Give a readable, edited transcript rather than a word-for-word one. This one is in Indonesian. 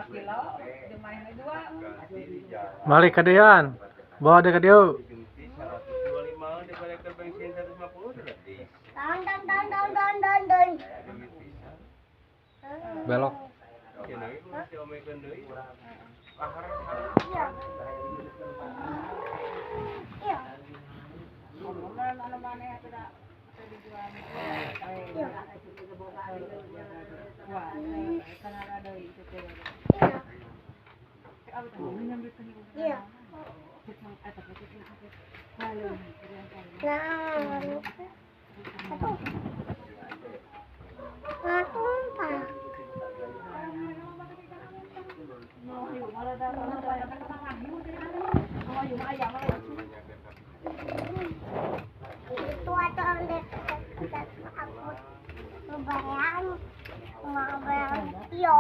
kilo, lumayan dua. Balik ke Dean. Bawa dia ke dia. Belok. Itu ada aku lebaran, lebaran iyo.